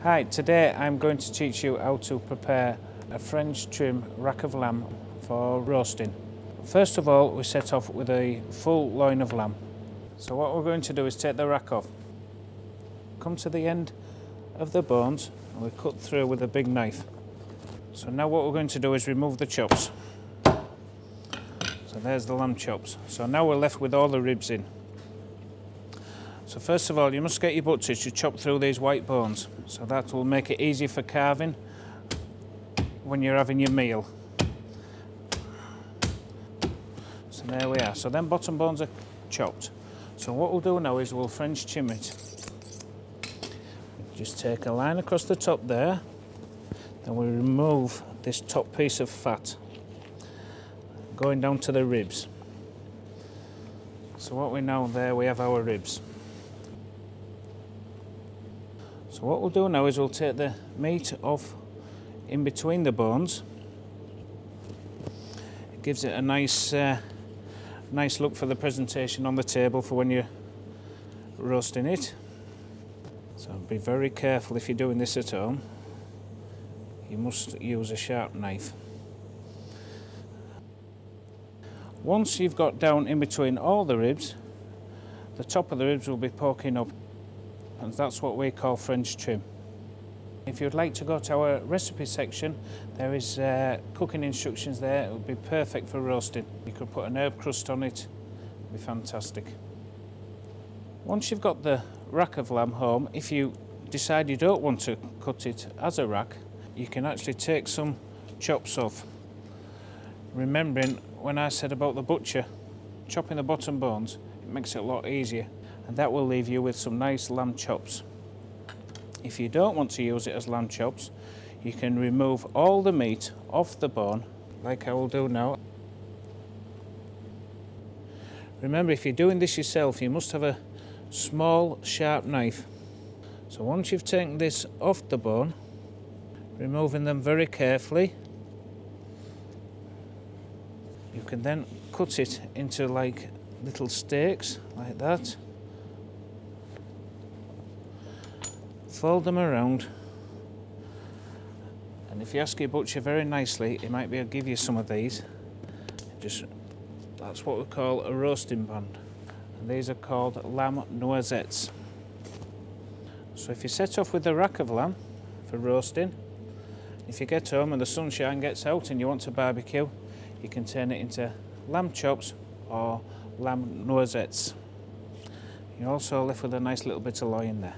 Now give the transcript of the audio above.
Hi, today I'm going to teach you how to prepare a French trim rack of lamb for roasting. First of all, we set off with a full loin of lamb. So what we're going to do is take the rack off, come to the end of the bones, and we cut through with a big knife. So now what we're going to do is remove the chops. So there's the lamb chops. So now we're left with all the ribs in. So first of all, you must get your butcher to chop through these white bones. So that will make it easier for carving when you're having your meal. So there we are. So then bottom bones are chopped. So what we'll do now is we'll French trim it. Just take a line across the top there. Then we remove this top piece of fat, going down to the ribs. So what we know there, we have our ribs. So what we'll do now is we'll take the meat off in between the bones. It gives it a nice look for the presentation on the table for when you're roasting it. So be very careful if you're doing this at home. You must use a sharp knife. Once you've got down in between all the ribs, the top of the ribs will be poking up, and that's what we call French trim. If you'd like to go to our recipe section, there is cooking instructions there. It would be perfect for roasting. You could put an herb crust on it. It would be fantastic. Once you've got the rack of lamb home, if you decide you don't want to cut it as a rack, you can actually take some chops off. Remembering when I said about the butcher chopping the bottom bones, it makes it a lot easier, and that will leave you with some nice lamb chops. If you don't want to use it as lamb chops, you can remove all the meat off the bone, like I will do now. Remember, if you're doing this yourself, you must have a small, sharp knife. So once you've taken this off the bone, removing them very carefully, you can then cut it into like little steaks, like that. Fold them around, and if you ask your butcher very nicely, he might be able to give you some of these. That's what we call a roasting band, and these are called lamb noisettes. So if you set off with the rack of lamb for roasting, if you get home and the sunshine gets out and you want to barbecue, you can turn it into lamb chops or lamb noisettes. You're also left with a nice little bit of loin there.